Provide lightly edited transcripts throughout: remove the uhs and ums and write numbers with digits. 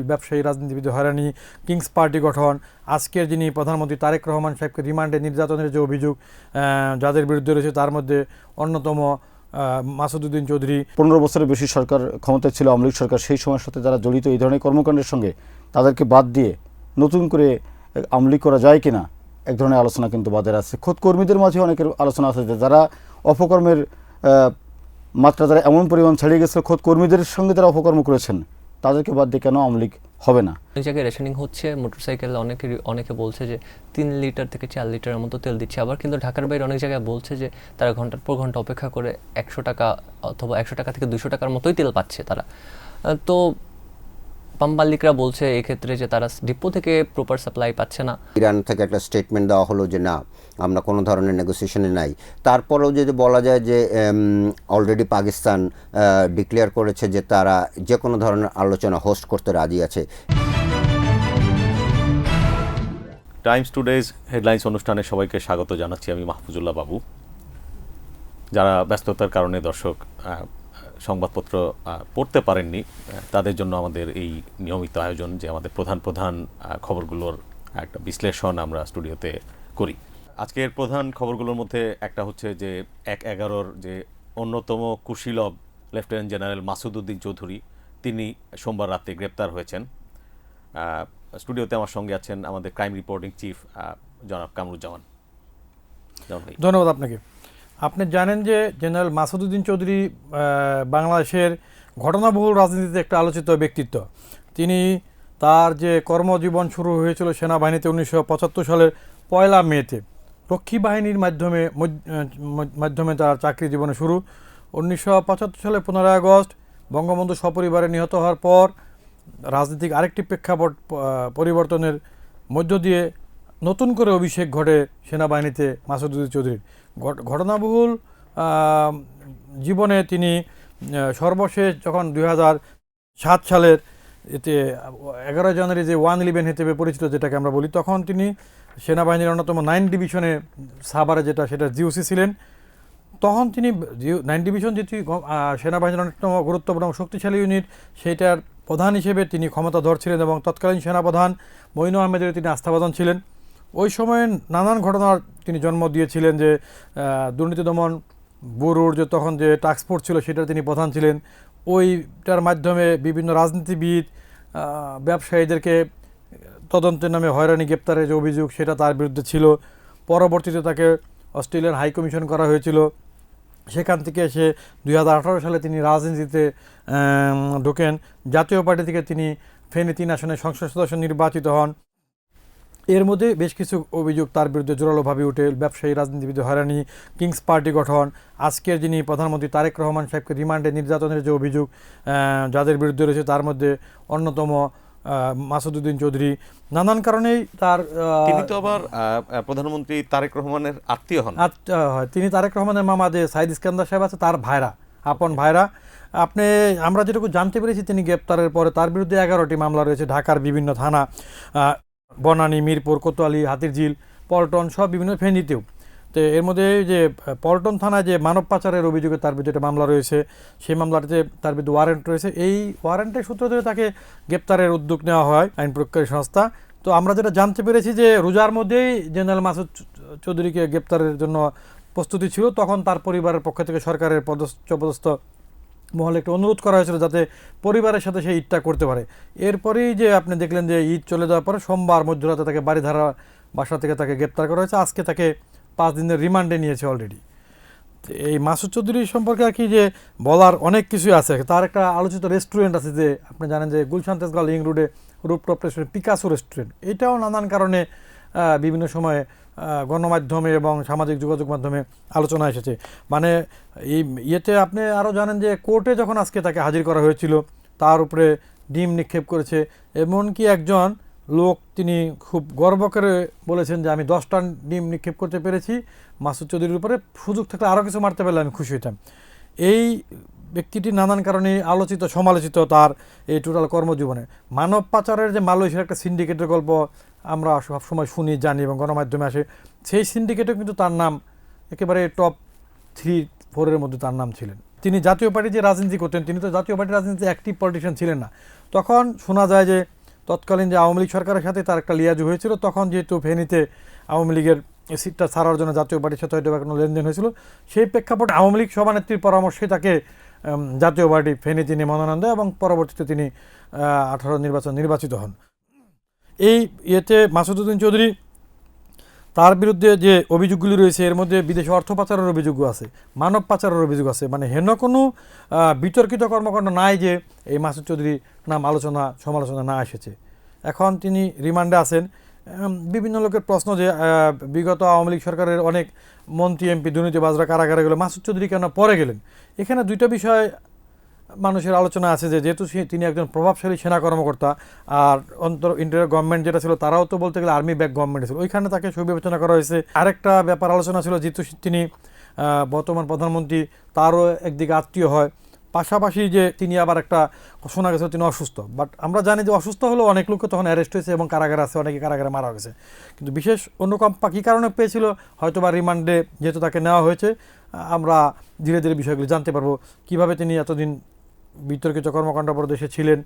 ব্যবসায়ী রাজনীতিবিদ হয়রানি, কিংস পার্টি গঠন, আজকের যিনি প্রধানমন্ত্রী তারেক রহমান সাহেবকে রিমান্ডে নির্যাতনের যে অভিযোগ যাদের বিরুদ্ধে রয়েছে তার মধ্যে অন্যতম মাসুদউদ্দিন চৌধুরী। 15 বছরের বেশি সরকার ক্ষমতায় ছিল আওয়ামী লীগ সরকার, সেই সময়ের সাথে যারা জড়িত এই ধরনের কর্মকাণ্ডের সঙ্গে তাদেরকে বাদ দিয়ে নতুন করে আওয়ামী লীগ করা যায় কিনা এক ধরনের আলোচনা কিন্তু বাদের আছে। খোদ কর্মীদের মাঝে অনেকের আলোচনা আছে যে যারা অপকর্মের মাত্রা যারা এমন পরিমাণ ছাড়িয়ে গেছে, খোদ কর্মীদের সঙ্গে যারা অপকর্ম করেছেন তাদেরকে বাদ দিয়ে কেন আওয়ামী লীগ হবে না। অনেক জায়গায় রেশনিং হচ্ছে, মোটরসাইকেল অনেকে বলছে যে 3 লিটার থেকে 4 লিটারের মতো তেল দিচ্ছে। আবার কিন্তু ঢাকার বাইরে অনেক জায়গায় বলছে যে তারা ঘন্টার পর ঘন্টা অপেক্ষা করে 100 টাকা অথবা 100 টাকা থেকে 200 টাকার মতোই তেল পাচ্ছে তারা। তো পাম্প মালিকরা বলছে এক্ষেত্রে যে তারা ডিপো থেকে প্রপার সাপ্লাই পাচ্ছে না। ইরান থেকে একটা স্টেটমেন্ট দেওয়া হলো যে না, আমরা কোনো ধরনের নেগোসিয়েশনে নাই। তারপরেও যদি বলা যায় যে অলরেডি পাকিস্তান ডিক্লেয়ার করেছে যে তারা যে কোনো ধরনের আলোচনা হোস্ট করতে রাজি আছে। টাইমস টুডেজ হেডলাইন্স অনুষ্ঠানে সবাইকে স্বাগত জানাচ্ছি। আমি মাহফুজুল্লাহ বাবু। যারা ব্যস্ততার কারণে দর্শক সংবাদপত্র পড়তে পারেননি তাদের জন্য আমাদের এই নিয়মিত আয়োজন যে আমাদের প্রধান খবরগুলোর একটা বিশ্লেষণ আমরা স্টুডিওতে করি। আজকের প্রধান খবরগুলোর মধ্যে একটা হচ্ছে যে 1/11 যে অন্যতম কুশীলব লেফটেন্যান্ট জেনারেল মাসুদউদ্দিন চৌধুরী তিনি সোমবার রাতে গ্রেপ্তার হয়েছেন। স্টুডিওতে আমার সঙ্গে আছেন আমাদের ক্রাইম রিপোর্টিং চিফ জনাব কামরুজ্জামান। ধন্যবাদ আপনাকে। আপনি জানেন যে জেনারেল মাসুদউদ্দিন চৌধুরী বাংলাদেশের ঘটনাবহুল রাজনীতিতে একটা আলোচিত ব্যক্তিত্ব। তিনি তার যে কর্মজীবন শুরু হয়েছিল সেনাবাহিনীতে 1975 সালের 1 মেতে, রক্ষী বাহিনীর মাধ্যমে তার চাকরি জীবনে শুরু। 1975 সালে 15 আগস্ট বঙ্গবন্ধু সপরিবারে নিহত হওয়ার পর রাজনৈতিক আরেকটি প্রেক্ষাপট পরিবর্তনের মধ্য দিয়ে নতুন করে অভিষেক ঘটে সেনাবাহিনীতে মাসুদউদ্দিন চৌধুরীর। ঘটনাবহুল জীবনে তিনি সর্বশেষ যখন 2007 সালের এতে 11 জানুয়ারি যে 111 হিসেবে পরিচিত যেটাকে আমরা বলি, তখন তিনি সেনাবাহিনীর অন্যতম 9 ডিভিশনে সাভারে সেটা জিওসি ছিলেন। তখন তিনি 9 ডিভিশন যেটি সেনাবাহিনীর অন্যতম গুরুত্বপূর্ণ শক্তিশালী ইউনিট, সেইটার প্রধান হিসেবে তিনি ক্ষমতা ধরছিলেন এবং তৎকালীন সেনাপ্রধান মঈন আহমেদের তিনি আস্থাভাজন ছিলেন। ওই সময়ে নানান ঘটনার তিনি জন্ম দিয়েছিলেন, যে দুর্নীতি দমন ব্যুরোর যে তখন যে টাস্কফোর্স ছিল সেটার তিনি প্রধান ছিলেন। ওইটার মাধ্যমে বিভিন্ন রাজনীতিবিদ ব্যবসায়ীদেরকে তদন্তের নামে হয়রানি গ্রেপ্তারের যে অভিযোগ সেটা তার বিরুদ্ধে ছিল। পরবর্তীতে তাকে অস্ট্রেলিয়ান হাই কমিশন করা হয়েছিল। সেখান থেকে সে 2018 সালে তিনি রাজনীতিতে ঢোকেন। জাতীয় পার্টি থেকে তিনি ফেনী 3 আসনে সংসদ সদস্য নির্বাচিত হন। এর মধ্যে বেশ কিছু অভিযোগ তার বিরুদ্ধে জোরালোভাবে উঠে, ব্যবসায়ী রাজনীতিবিদ হয়রানি, কিংস পার্টি গঠন, আজকের যিনি প্রধানমন্ত্রী তারেক রহমান সাহেবকে রিমান্ডে নির্যাতনের যে অভিযোগ যাদের বিরুদ্ধে রয়েছে তার মধ্যে অন্যতম মাসুদউদ্দিন চৌধুরী। নানান কারণেই তিনি তো আবার প্রধানমন্ত্রী তারেক রহমানের আত্মীয় হন। তিনি তারেক রহমানের মামা যে সাইদ ইস্কান্দার সাহেব আছে তার ভাইরা, আপন ভাইরা। আমরা যেটুকু জানতে পেরেছি তিনি গ্রেপ্তারের পরে তার বিরুদ্ধে 11টি মামলা রয়েছে ঢাকার বিভিন্ন থানা, বনানী, মিরপুর, কোতোয়ালি, হাতিরঝিল, পল্টন, সব বিভিন্ন ফেনীতেও। তো এর মধ্যে যে পল্টন থানায় যে মানব পাচারের অভিযোগে তার বিরুদ্ধে একটা মামলা রয়েছে, সেই মামলাটিতে তার বিরুদ্ধে ওয়ারেন্ট রয়েছে। এই ওয়ারেন্টের সূত্র ধরে তাকে গ্রেপ্তারের উদ্যোগ নেওয়া হয় আইন প্রয়োগকারী সংস্থা। তো আমরা যেটা জানতে পেরেছি যে রোজার মধ্যেই জেনারেল মাসুদ চৌধুরীকে গ্রেপ্তারের জন্য প্রস্তুতি ছিল। তখন তার পরিবারের পক্ষ থেকে সরকারের পদস্থ মহলে একটা অনুরোধ করা হয়েছিল যাতে পরিবারের সাথে সেই ঈদটা করতে পারে। এরপরেই যে আপনি দেখলেন যে ঈদ চলে যাওয়ার পরে সোমবার মধ্যরাতে তাকে বাড়িধারা বাসা থেকে তাকে গ্রেপ্তার করা হয়েছে। আজকে তাকে 5 দিনের রিমান্ডে নিয়েছে অলরেডি। এই মাসুদ চৌধুরী সম্পর্কে আর কি যে বলার অনেক কিছুই আছে। তার একটা আলোচিত রেস্টুরেন্ট আছে, যে আপনি জানেন যে গুলশান তেজগাঁও লিং রোডে রুপটপ রেস্টুরেন্ট, পিকাসো রেস্টুরেন্ট। এটাও নানান কারণে বিভিন্ন সময়ে গণমাধ্যমে এবং সামাজিক যোগাযোগ মাধ্যমে আলোচনা এসেছে। মানে এই ইয়েতে আপনি আরও জানেন যে কোর্টে যখন আজকে তাকে হাজির করা হয়েছিল তার উপরে ডিম নিক্ষেপ করেছে। এমনকি একজন লোক তিনি খুব গর্ব করে বলেছেন যে আমি 10টা ডিম নিক্ষেপ করতে পেরেছি মাসুদ চৌধুরীর উপরে, সুযোগ থাকলে আরও কিছু মারতে পারলে আমি খুশি হইতাম। এই ব্যক্তিটি নানান কারণে আলোচিত সমালোচিত তার এই টোটাল কর্মজীবনে। মানব পাচারের যে মালয়েশিয়ার একটা সিন্ডিকেটের গল্প আমরা সবসময় শুনি, জানি এবং গণমাধ্যমে আসে, সেই সিন্ডিকেটে কিন্তু তার নাম একেবারে টপ 3-4-এর মধ্যে তার নাম ছিলেন। তিনি জাতীয় পার্টি যে রাজনীতি করতেন, তিনি তো জাতীয় পার্টির রাজনীতিতে অ্যাক্টিভ পলিটিশিয়ান ছিলেন না। তখন শোনা যায় যে তৎকালীন যে আওয়ামী লীগ সরকারের সাথে তার একটা লিয়াজু হয়েছিল, তখন যেহেতু ফেনীতে আওয়ামী লীগের সিটটা ছাড়ার জন্য জাতীয় পার্টির সাথে হয়তো কোনো লেনদেন হয়েছিল, সেই প্রেক্ষাপটে আওয়ামী লীগ সভানেত্রীর পরামর্শে তাকে জাতীয় পার্টি ফেনী তিনি মনোনয়ন দেয় এবং পরবর্তীতে তিনি 18 নির্বাচিত হন। এই ইয়েতে মাসুদউদ্দিন চৌধুরী তার বিরুদ্ধে যে অভিযোগগুলি রয়েছে এর মধ্যে বিদেশে অর্থ পাচারের অভিযোগও আছে, মানব পাচারের অভিযোগ আছে, মানে হেন কোনো বিতর্কিত কর্মকাণ্ড নাই যে এই মাসুদ চৌধুরী নাম সমালোচনা না এসেছে। এখন তিনি রিমান্ডে আছেন। বিভিন্ন লোকের প্রশ্ন যে বিগত আওয়ামী লীগ সরকারের অনেক মন্ত্রী এমপি দুর্নীতিবাজরা কারাগারে গেল, মাসুদ চৌধুরী কেন পরে গেলেন? এখানে দুইটা বিষয় মানুষের আলোচনা আছে যে যেহেতু তিনি একজন প্রভাবশালী সেনা কর্মকর্তা, আর ইন্টারিয়র গভর্নমেন্ট যেটা ছিল তারাও তো বলতে গেলে আর্মি ব্যাক গভর্নমেন্ট ছিল, ওইখানে তাকে সুবিবেচনা করা হয়েছে। আরেকটা ব্যাপার আলোচনা ছিল যেহেতু তিনি বর্তমান প্রধানমন্ত্রী, তারও একদিকে আত্মীয় হয়, পাশাপাশি যে তিনি আবার একটা শোনা গেছে তিনি অসুস্থ, বাট আমরা জানি যে অসুস্থ হলেও অনেক লোককে তখন অ্যারেস্ট হয়েছে এবং কারাগারে আছে, অনেকে কারাগারে মারা গেছে। কিন্তু বিশেষ অনুকম্পা কী কারণে পেয়েছিল, হয়তো বা রিমান্ডে যেহেতু তাকে নেওয়া হয়েছে, আমরা ধীরে ধীরে বিষয়গুলি জানতে পারবো, কীভাবে তিনি এতদিন বিতর্কিত কর্মকাণ্ড প্রদেশে ছিলেন,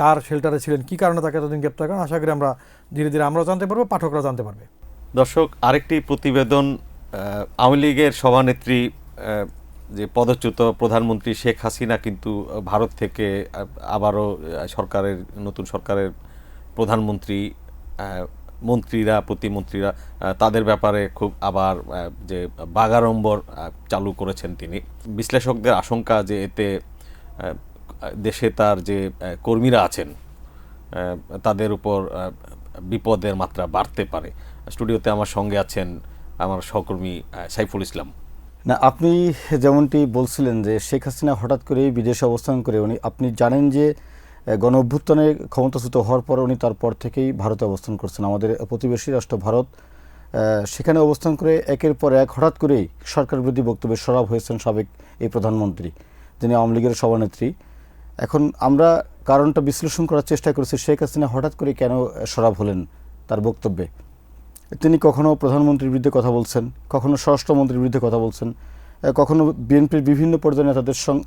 কার শেল্টারে ছিলেন, কী কারণে তাকে এতদিন গ্রেপ্তার করেন। আশা করি আমরা ধীরে ধীরে আমরাও জানতে পারবো, পাঠকরা জানতে পারবে। দর্শক, আরেকটি প্রতিবেদন, আওয়ামী লীগের সভানেত্রী যে পদচ্যুত প্রধানমন্ত্রী শেখ হাসিনা কিন্তু ভারত থেকে আবারও নতুন সরকারের প্রধানমন্ত্রী, মন্ত্রীরা, প্রতিমন্ত্রীরা তাদের ব্যাপারে খুব আবার যে বাগাড়ম্বর চালু করেছেন তিনি। বিশ্লেষকদের আশঙ্কা যে এতে দেশে তার যে কর্মীরা আছেন তাদের উপর বিপদের মাত্রা বাড়তে পারে। স্টুডিওতে আমার সঙ্গে আছেন আমার সহকর্মী সাইফুল ইসলাম। না, আপনি যেমনটি বলছিলেন যে শেখ হাসিনা হঠাৎ করেই বিদেশে অবস্থান করে আপনি জানেন যে গণ অভ্যুত্থানে ক্ষমতাচ্যুত হওয়ার পর উনি তারপর থেকেই ভারতে অবস্থান করছেন, আমাদের প্রতিবেশী রাষ্ট্র ভারত। সেখানে অবস্থান করে একের পর এক হঠাৎ করেই সরকার বিরোধী বক্তব্যে সরব হয়েছেন সাবেক এই প্রধানমন্ত্রী, যিনি আওয়ামী লীগের সভানেত্রী। এখন আমরা কারণটা বিশ্লেষণ করার চেষ্টা করেছি, শেখ হাসিনা হঠাৎ করে কেন সরব হলেন তার বক্তব্যে। তিনি কখনো প্রধানমন্ত্রীর বিরুদ্ধে কথা বলছেন, কখনো স্বরাষ্ট্রমন্ত্রীর বিরুদ্ধে কথা বলছেন, কখনো বিএনপির বিভিন্ন পর্যায়ের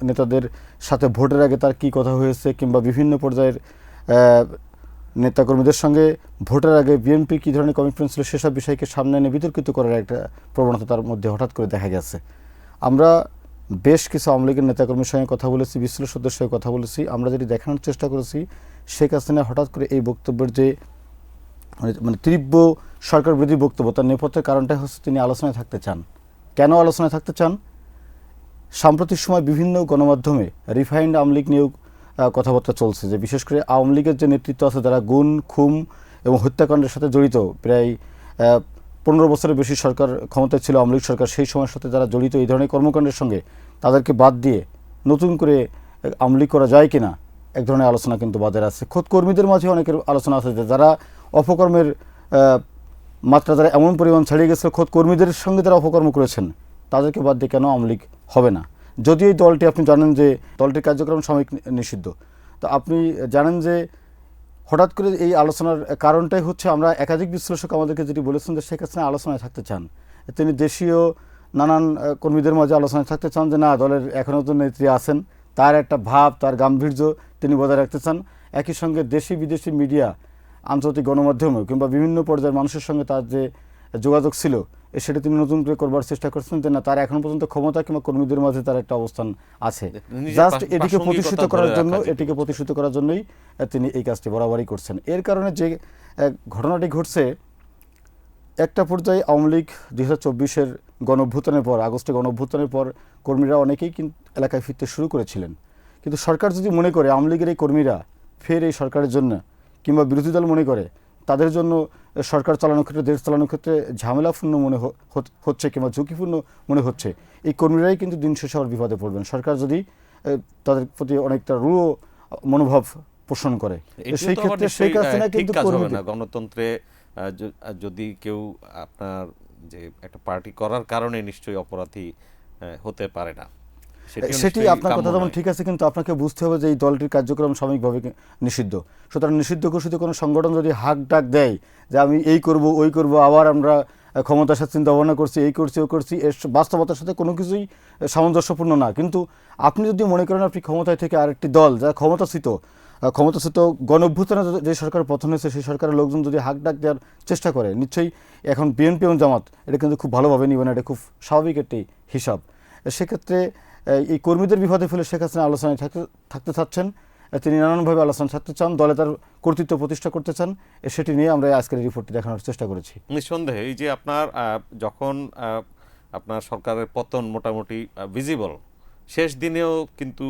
নেতাদের সাথে ভোটের আগে তার কী কথা হয়েছে, কিংবা বিভিন্ন পর্যায়ের নেতাকর্মীদের সঙ্গে ভোটের আগে বিএনপি কী ধরনের কমিটমেন্ট ছিল সেসব বিষয়কে সামনে এনে বিতর্কিত করার একটা প্রবণতা তার মধ্যে হঠাৎ করে দেখা গেছে। আমরা বেশ কিছু আওয়ামী লীগের নেতাকর্মীর সঙ্গে কথা বলেছি, বিশ্লেষকদের সঙ্গে কথা বলেছি, আমরা যেটি দেখানোর চেষ্টা করেছি শেখ হাসিনা হঠাৎ করে এই বক্তব্যের যে মানে তীব্র সরকার বিরোধী বক্তব্য, তার নেপথ্যের কারণটাই হচ্ছে তিনি আলোচনায় থাকতে চান। কেন আলোচনায় থাকতে চান? সাম্প্রতিক সময় বিভিন্ন গণমাধ্যমে রিফাইন্ড আওয়ামী লীগ নিয়েও কথাবার্তা চলছে, যে বিশেষ করে আওয়ামী লীগের যে নেতৃত্ব আছে যারা গুম, খুন এবং হত্যাকাণ্ডের সাথে জড়িত, প্রায় 15 বছরের বেশি সরকার ক্ষমতায় ছিল আওয়ামী লীগ সরকার, সেই সময়ের সাথে যারা জড়িত এই ধরনের কর্মকাণ্ডের সঙ্গে, তাদেরকে বাদ দিয়ে নতুন করে আওয়ামী লীগ করা যায় কিনা এক ধরনের আলোচনা কিন্তু বাজারে আছে। খোদ কর্মীদের মাঝে অনেকের আলোচনা আছে যে যারা অপকর্মের মাত্রা যারা এমন পরিমাণ ছাড়িয়ে গেছে, খোদ কর্মীদের সঙ্গে যারা অপকর্ম করেছেন তাদেরকে বাদ দিয়ে কেন আওয়ামী লীগ হবে না। যদিও এই দলটি, আপনি জানেন যে দলটির কার্যক্রম সাময়িক নিষিদ্ধ, তো আপনি জানেন যে হঠাৎ করে এই আলোচনার কারণটাই হচ্ছে, আমরা একাধিক বিশ্লেষক আমাদেরকে যেটি বলেছেন যে শেখ হাসিনা আলোচনায় থাকতে চান, তিনি দেশীয় নানান কর্মীদের মাঝে আলোচনায় থাকতে চান, যে না দলের এখনও তো নেত্রী আছেন, তার একটা ভাব, তার গাম্ভীর্য তিনি বজায় রাখতে চান। একই সঙ্গে দেশি বিদেশি মিডিয়া, আন্তর্জাতিক গণমাধ্যমে কিংবা বিভিন্ন পর্যায়ের মানুষের সঙ্গে তার যে যোগাযোগ ছিল সেটা তিনি নতুন করে করবার চেষ্টা করছেন, যে না তার এখনো পর্যন্ত ক্ষমতা কিংবা কর্মীদের মাঝে তার একটা অবস্থান আছে, জাস্ট এটিকে প্রতিষ্ঠিত করার জন্যই তিনি এই কাজটি বরাবরই করছেন। এর কারণে যে ঘটনাটি ঘটছে, একটা পর্যায়ে আওয়ামী লীগ 2024-এর গণঅভ্যুত্থানের পর, আগস্টে গণঅভ্যুত্থানের পর কর্মীরা অনেকেই কিন্তু এলাকায় ফিরতে শুরু করেছিলেন। কিন্তু সরকার যদি মনে করে আওয়ামী লীগের এই কর্মীরা ফের এই সরকারের জন্য, কিংবা বিরোধী দল মনে করে তাদের জন্য সরকার চালানোর ক্ষেত্রে, দেশ চালানোর ক্ষেত্রে ঝামেলাপূর্ণ মনে হচ্ছে কিংবা ঝুঁকিপূর্ণ মনে হচ্ছে, এই কর্মীরাই কিন্তু দিন শেষে আবার বিপদে পড়বেন সরকার যদি তাদের প্রতি অনেকটা রূঢ় মনোভাব পোষণ করে। সেই ক্ষেত্রে শেখ হাসিনা কিন্তু গণতন্ত্রে যদি কেউ আপনার যে একটা পার্টি করার কারণে নিশ্চয়ই অপরাধী হতে পারে না, সেটি আপনার কথা যেমন ঠিক আছে, কিন্তু আপনাকে বুঝতে হবে যে এই দলটির কার্যক্রম সাময়িকভাবে নিষিদ্ধ। সুতরাং নিষিদ্ধ ঘোষিত কোনো সংগঠন যদি হাক ডাক দেয় যে আমি এই করব, ওই করব, আবার আমরা ক্ষমতার সাথে চিন্তা ভাবনা করছি, এই করছি, ও করছি, এর বাস্তবতার সাথে কোনো কিছুই সামঞ্জস্যপূর্ণ না। কিন্তু আপনি যদি মনে করেন আপনি ক্ষমতায় থেকে আরেকটি দল যারা ক্ষমতাচ্যুত, ক্ষমতাচ্যুত গণ অভ্যুত্থানে যে সরকার পতন হয়েছে সেই সরকারের লোকজন যদি হাক ডাক দেওয়ার চেষ্টা করে, নিশ্চয়ই এখন বিএনপি এবং জামাত এটা কিন্তু খুব ভালোভাবে নিবে না, এটা খুব স্বাভাবিক একটি হিসাব। সেক্ষেত্রে এই কর্মীদের বিপদে ফেলে শেখ হাসিনা আলোচনায় থাকতে চাচ্ছেন, তিনি নানানভাবে আলোচনা থাকতে চান, দলে তার কর্তৃত্ব প্রতিষ্ঠা করতে চান, সেটি নিয়ে আমরা আজকের রিপোর্টটি দেখানোর চেষ্টা করেছি। নিঃসন্দেহে এই যে আপনার যখন আপনার সরকারের পতন মোটামুটি ভিজিবল, শেষ দিনেও কিন্তু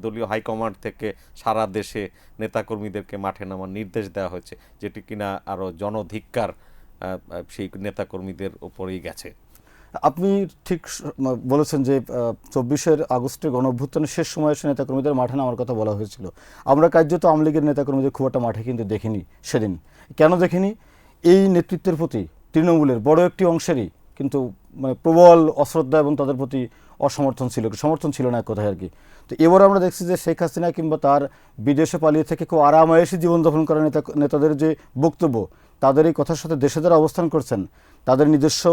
দলীয় হাইকমান্ড থেকে সারা দেশে নেতাকর্মীদেরকে মাঠে নামার নির্দেশ দেওয়া হয়েছে, যেটি কিনা আরও জনধিক্কার সেই নেতাকর্মীদের ওপরেই গেছে। আপনি ঠিক বলেছেন যে 24 আগস্টের গণ অভ্যুত্থানের শেষ সময়ে এসে নেতাকর্মীদের মাঠে নামার কথা বলা হয়েছিল। আমরা কার্যত আওয়ামী লীগের নেতাকর্মীদের খুব একটা মাঠে কিন্তু দেখিনি সেদিন। কেন দেখিনি? এই নেতৃত্বের প্রতি তৃণমূলের বড় একটি অংশেরই কিন্তু প্রবল অশ্রদ্ধা এবং তাদের প্রতি সমর্থন ছিল না এক কথায় আর কি। তো এবার আমরা দেখছি যে শেখ হাসিনা কিংবা তার বিদেশে পালিয়ে থেকে খুব আরামায়েশি জীবনযাপন করা নেতাদের যে বক্তব্য, তাদের এই কথার সাথে দেশে যারা অবস্থান করছেন, তাদের নিজস্ব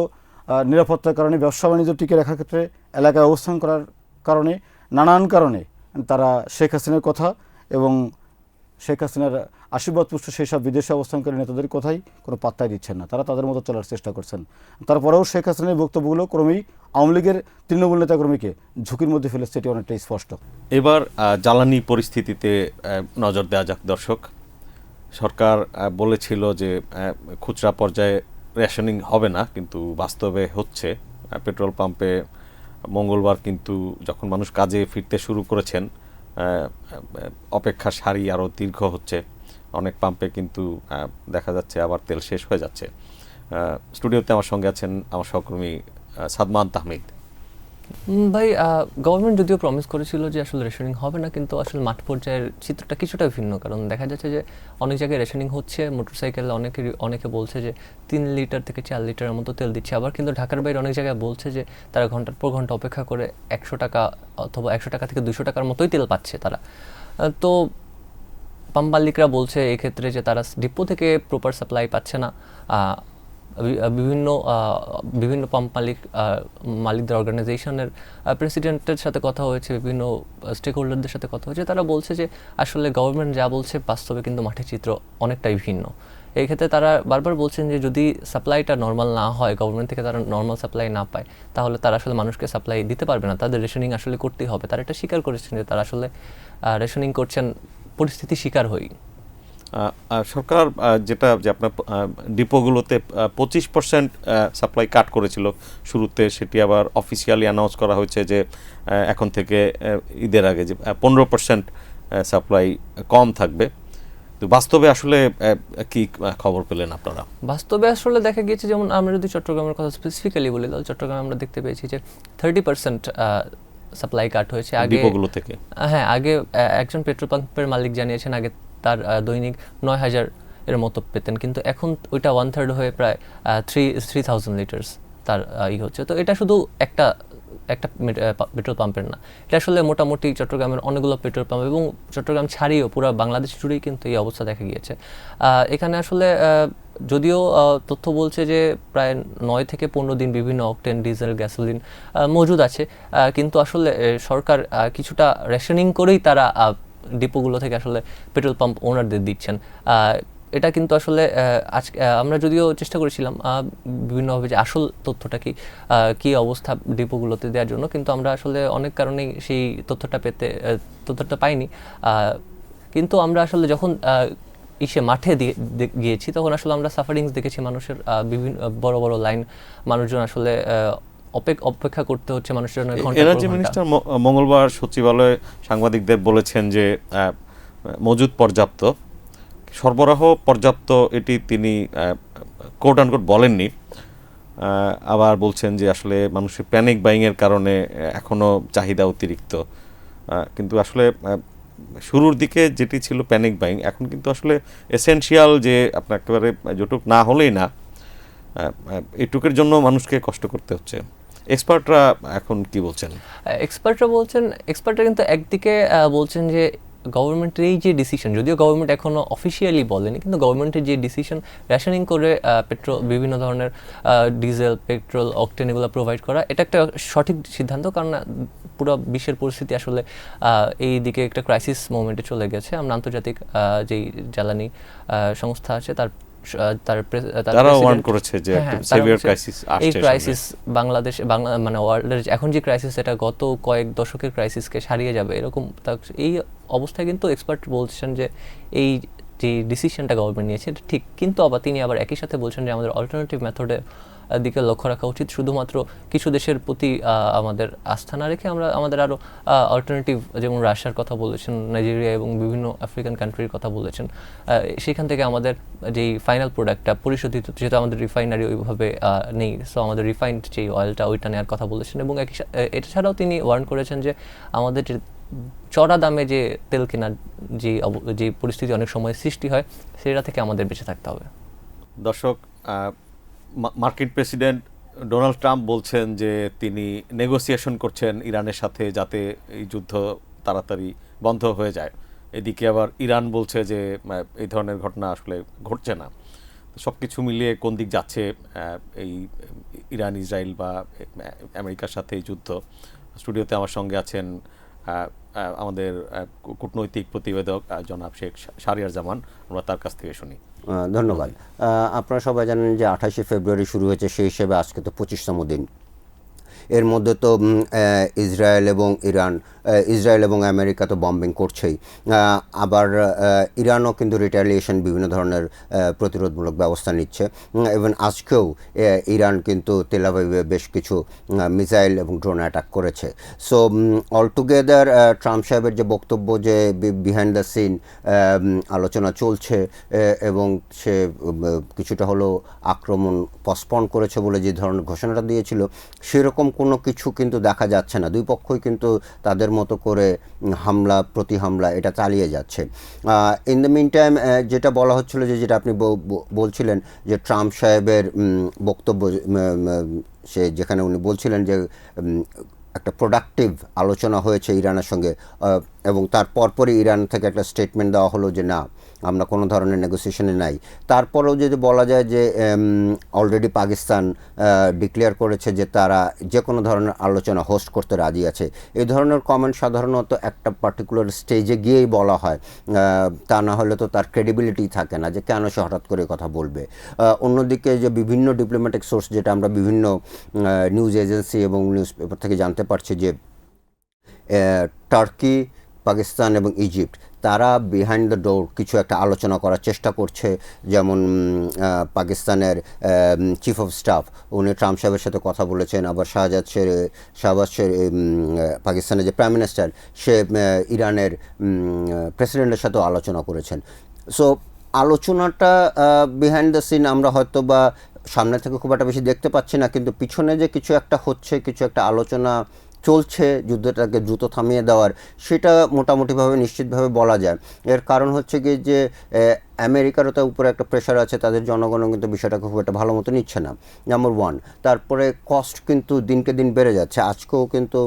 নিরাপত্তার কারণে, ব্যবসা বাণিজ্য টিকে রাখার ক্ষেত্রে, এলাকায় অবস্থান করার কারণে, নানান কারণে তারা শেখ হাসিনার কথা এবং শেখ হাসিনার আশীর্বাদপুষ্ট সেই সব বিদেশে অবস্থানকারী নেতাদের কথাই কোনো পাত্তাই দিচ্ছেন না। তারা তাদের মতো চলার চেষ্টা করছেন। তারপরেও শেখ হাসিনার বক্তব্যগুলো ক্রমেই আওয়ামী লীগের তৃণমূল নেতাকর্মীকে ঝুঁকির মধ্যে ফেলেছে, এটি অনেকটাই স্পষ্ট। এবার জ্বালানি পরিস্থিতিতে নজর দেওয়া যাক দর্শক। সরকার বলেছিল যে খুচরা পর্যায়ে রেশনিং হবে না, কিন্তু বাস্তবে হচ্ছে। পেট্রোল পাম্পে মঙ্গলবার কিন্তু যখন মানুষ কাজে ফিরতে শুরু করেছেন, অপেক্ষার সারি আরও দীর্ঘ হচ্ছে। অনেক পাম্পে কিন্তু দেখা যাচ্ছে আবার তেল শেষ হয়ে যাচ্ছে। স্টুডিওতে আমার সঙ্গে আছেন আমার সহকর্মী সাদমান তাহমিদ। ভাই, গভর্নমেন্ট যদিও প্রমিস করেছিল যে আসলে রেশনিং হবে না, কিন্তু আসলে মাঠ পর্যায়ের চিত্রটা কিছুটা ভিন্ন। কারণ দেখা যাচ্ছে যে অনেক জায়গায় রেশনিং হচ্ছে, মোটরসাইকেল অনেকে বলছে যে 3 লিটার থেকে 4 লিটারের মতো তেল দিচ্ছে। আবার কিন্তু ঢাকার বাইরে অনেক জায়গায় বলছে যে তারা ঘন্টার পর ঘন্টা অপেক্ষা করে 100 টাকা অথবা 100 টাকা থেকে 200 টাকার মতোই তেল পাচ্ছে তারা। তো পাম্প মালিকরা বলছে এক্ষেত্রে যে তারা ডিপো থেকে প্রপার সাপ্লাই পাচ্ছে না। বিভিন্ন পাম্প মালিকদের অর্গানাইজেশনের প্রেসিডেন্টের সাথে কথা হয়েছে, বিভিন্ন স্টেক হোল্ডারদের সাথে কথা হয়েছে। তারা বলছে যে আসলে গভর্নমেন্ট যা বলছে বাস্তবে কিন্তু মাঠের চিত্র অনেকটাই ভিন্ন। এই ক্ষেত্রে তারা বারবার বলছেন যে যদি সাপ্লাইটা নর্মাল না হয়, গভর্নমেন্ট থেকে তারা নর্মাল সাপ্লাই না পায়, তাহলে তারা আসলে মানুষকে সাপ্লাই দিতে পারবে না, তাদের রেশনিং আসলে করতেই হবে। তারা এটা স্বীকার করেছেন যে তারা আসলে রেশনিং করছেন পরিস্থিতি শিকার হই। সরকার যেটা যে আপনার ডিপোগুলোতে 25% সাপ্লাই কাট করেছিল শুরুতে, সেটি আবার অফিসিয়ালি অ্যানাউন্স করা হয়েছে যে এখন থেকে ঈদের আগে যে 15% সাপ্লাই কম থাকবে। তো বাস্তবে আসলে কি খবর পেলেন আপনারা? বাস্তবে আসলে দেখা গিয়েছে, যেমন আমরা যদি চট্টগ্রামের কথা স্পেসিফিক্যালি বলি, তাহলে চট্টগ্রামে আমরা দেখতে পেয়েছি যে 30% সাপ্লাই কাট হয়েছে আগে ডিপোগুলো থেকে। হ্যাঁ, আগে একজন পেট্রোল পাম্পের মালিক জানিয়েছেন আগে তার দৈনিক 9,000 এর মতো পেতেন, কিন্তু এখন ওইটা 1/3 হয়ে প্রায় 3,000 লিটার্স তার হচ্ছে। তো এটা শুধু একটা পেট্রোল পাম্পের না, এটা আসলে মোটামুটি চট্টগ্রামের অনেকগুলো পেট্রোল পাম্প এবং চট্টগ্রাম ছাড়িয়েও পুরো বাংলাদেশ জুড়েই কিন্তু এই অবস্থা দেখা গিয়েছে। এখানে আসলে যদিও তথ্য বলছে যে প্রায় 9 থেকে 15 দিন বিভিন্ন অকটেন, ডিজেল, গ্যাসোলিন মজুদ আছে, কিন্তু আসলে সরকার কিছুটা রেশনিং করেই তারা ডিপোগুলো থেকে আসলে পেট্রোল পাম্প ওনারদের দিচ্ছেন। এটা কিন্তু আসলে আজকে আমরা যদিও চেষ্টা করেছিলাম বিভিন্নভাবে যে আসল তথ্যটা কি অবস্থা ডিপোগুলোতে দেওয়ার জন্য, কিন্তু আমরা আসলে অনেক কারণেই সেই তথ্যটা পাইনি। কিন্তু আমরা আসলে যখন মাঠে গিয়েছি তখন আসলে আমরা সাফারিংস দেখেছি মানুষের, বিভিন্ন বড় বড় লাইন, মানুষজন আসলে অপেক্ষা করতে হচ্ছে মানুষের জন্য। এনার্জি মিনিস্টার মঙ্গলবার সচিবালয়ে সাংবাদিকদের বলেছেন যে মজুদ পর্যাপ্ত, সরবরাহ পর্যাপ্ত, এটি তিনি কোট আনকোট বলেননি। আবার বলছেন যে আসলে মানুষের প্যানিক বাইংয়ের কারণে এখনও চাহিদা অতিরিক্ত। কিন্তু আসলে শুরুর দিকে যেটি ছিল প্যানিক বাইং, এখন কিন্তু আসলে এসেনশিয়াল যে আপনার একেবারে যেটুক না হলেই না, এটুকের জন্য মানুষকে কষ্ট করতে হচ্ছে। এক্সপার্টরা এখন কি বলছেন? এক্সপার্টরা কিন্তু একদিকে বলছেন যে গভর্নমেন্টের এই যে ডিসিশন, যদিও গভর্নমেন্ট এখনো অফিসিয়ালি বলেনি, কিন্তু গভর্নমেন্টের যে ডিসিশন রেশনিং করে পেট্রোল, বিভিন্ন ধরনের ডিজেল, পেট্রোল, অকটেন এগুলো প্রোভাইড করা, এটা একটা সঠিক সিদ্ধান্ত। কারণ পুরো বিশ্বের পরিস্থিতি আসলে এই দিকে একটা ক্রাইসিস মোমেন্টে চলে গেছে। আমরা আন্তর্জাতিক যেই জ্বালানি সংস্থা আছে তারাও ওয়ার্ন করেছে যে একটা সেভিয়ার ক্রাইসিস আসছে। এই ক্রাইসিস বাংলাদেশ মানে ওয়ার্ল্ডের এখন যে ক্রাইসিস, এটা গত কয়েক দশকের ক্রাইসিসকে সারিয়ে যাবে এরকম। এই অবস্থায় কিন্তু এক্সপার্ট বলছেন যে এই যে ডিসিশনটা গভর্নমেন্ট নিয়েছে এটা ঠিক, কিন্তু তিনি আবার একই সাথে বলছেন যে আমাদের অল্টারনেটিভ মেথডে দিকে লক্ষ্য রাখা উচিত। শুধুমাত্র কিছু দেশের প্রতি আমাদের আস্থা না রেখে আমরা আমাদের আরও অল্টারনেটিভ, যেমন রাশিয়ার কথা বলেছেন, নাইজেরিয়া এবং বিভিন্ন আফ্রিকান কান্ট্রির কথা বলেছেন, সেখান থেকে আমাদের যেই ফাইনাল প্রোডাক্টটা পরিশোধিত, যেহেতু আমাদের রিফাইনারি ওইভাবে নেই, সো আমাদের রিফাইন্ড যেই অয়েলটা ওইটা নেওয়ার কথা বলেছেন। এবং এটা ছাড়াও তিনি ওয়ার্ন করেছেন যে আমাদের চড়া দামে যে তেল কেনার যে পরিস্থিতি অনেক সময় সৃষ্টি হয়, সেটা থেকে আমাদের বেঁচে থাকতে হবে। দর্শক, মার্কিন প্রেসিডেন্ট ডোনাল্ড ট্রাম্প বলছেন যে তিনি নেগোসিয়েশন করছেন ইরানের সাথে যাতে এই যুদ্ধ তাড়াতাড়ি বন্ধ হয়ে যায়। এদিকে আবার ইরান বলছে যে এই ধরনের ঘটনা আসলে ঘটছে না। সব কিছু মিলিয়ে কোন দিক যাচ্ছে এই ইরান, ইসরায়েল বা আমেরিকার সাথে এই যুদ্ধ? স্টুডিওতে আমার সঙ্গে আছেন আমাদের কূটনৈতিক প্রতিবেদক জনাব শেখ শাহরিয়ার জামান। আমরা তার কাছ থেকে শুনি। ধন্যবাদ। আপনারা সবাই জানেন যে 28শে ফেব্রুয়ারি শুরু হয়েছে, সেই হিসেবে আজকে তো 25তম দিন। এর মধ্যে তো ইসরায়েল এবং আমেরিকা তো বম্বিং করছেই, আবার ইরানও কিন্তু রিটালিয়েশন বিভিন্ন ধরনের প্রতিরোধমূলক ব্যবস্থা নিচ্ছে। ইভেন আজকেও ইরান কিন্তু তেল আবিবে বেশ কিছু মিসাইল এবং ড্রোন অ্যাটাক করেছে। সো অলটুগেদার ট্রাম্প সাহেবের যে বক্তব্য যে বিহাইন্ড দ্য সিন আলোচনা চলছে এবং সে কিছুটা হলেও আক্রমণ পসপন করেছে বলে যে ধরনের ঘোষণাটা দিয়েছিল, সেরকম কোনো কিছু কিন্তু দেখা যাচ্ছে না। দুই পক্ষই কিন্তু তাদের মতো করে হামলা প্রতি হামলা এটা চালিয়ে যাচ্ছে। ইন দ্য মিন টাইম যেটা বলা হচ্ছিল, যেটা আপনি বলছিলেন যে ট্রাম্প সাহেবের বক্তব্য, সে যেখানে উনি বলছিলেন যে একটা প্রোডাক্টিভ আলোচনা হয়েছে ইরানের সঙ্গে, এবং তার পরপরই ইরান থেকে একটা স্টেটমেন্ট দেওয়া হলো যে না, আমরা কোনো ধরনের নেগোসিয়েশনে নাই। তারপরেও যদি বলা যায় যে অলরেডি পাকিস্তান ডিক্লেয়ার করেছে যে তারা যে কোনো ধরনের আলোচনা হোস্ট করতে রাজি আছে। এই ধরনের কমেন্ট সাধারণত একটা পার্টিকুলার স্টেজে গিয়েই বলা হয়, তা না হলে তো তার ক্রেডিবিলিটি থাকে না যে কেন সে হঠাৎ করে কথা বলবে। অন্যদিকে যে বিভিন্ন ডিপ্লোম্যাটিক সোর্স, যেটা আমরা বিভিন্ন নিউজ এজেন্সি এবং নিউজ পেপার থেকে জানতে পারছি, যে টার্কি, পাকিস্তান এবং ইজিপ্ট তারা বিহাইন্ড দ্য ডোর কিছু একটা আলোচনা করার চেষ্টা করছে। যেমন পাকিস্তানের চিফ অফ স্টাফ উনি ট্রাম্প সাহেবের সাথে কথা বলেছেন, আবার শাহবাজ পাকিস্তানের যে প্রাইম মিনিস্টার, সে ইরানের প্রেসিডেন্টের সাথেও আলোচনা করেছেন। সো আলোচনাটা বিহাইন্ড দ্য সিন আমরা হয়তো বা সামনে থেকে খুব একটা বেশি দেখতে পাচ্ছি না, কিন্তু পিছনে যে কিছু একটা হচ্ছে, কিছু একটা আলোচনা চলছে যুদ্ধটাকে দ্রুত থামিয়ে দেওয়ার, সেটা মোটামুটিভাবে নিশ্চিতভাবে বলা যায়। এর কারণ হচ্ছে কি যে আমেরিকারও তার উপরে একটা প্রেশার আছে, তাদের জনগণও কিন্তু বিষয়টাকে খুব একটা ভালো মতো নিচ্ছে না, নাম্বার ওয়ান। তারপরে কস্ট কিন্তু দিনকে দিন বেড়ে যাচ্ছে। আজকেও কিন্তু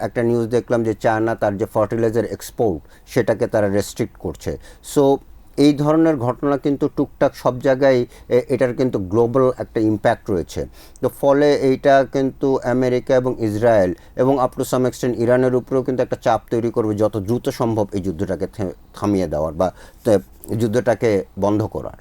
একটা নিউজ দেখলাম যে চায়না তার যে ফার্টিলাইজার এক্সপোর্ট সেটাকে তারা রেস্ট্রিক্ট করছে। সো এই ধরনের ঘটনা কিন্তু টুকটাক সব জায়গায় এটার কিন্তু গ্লোবাল একটা ইম্প্যাক্ট রয়েছে। তো ফলে এইটা কিন্তু আমেরিকা এবং ইসরায়েল এবং আপ টু সাম এক্সটেন্ট ইরানের উপরেও কিন্তু একটা চাপ তৈরি করবে যত দ্রুত সম্ভব এই যুদ্ধটাকে থামিয়ে দেওয়ার বা যুদ্ধটাকে বন্ধ করার।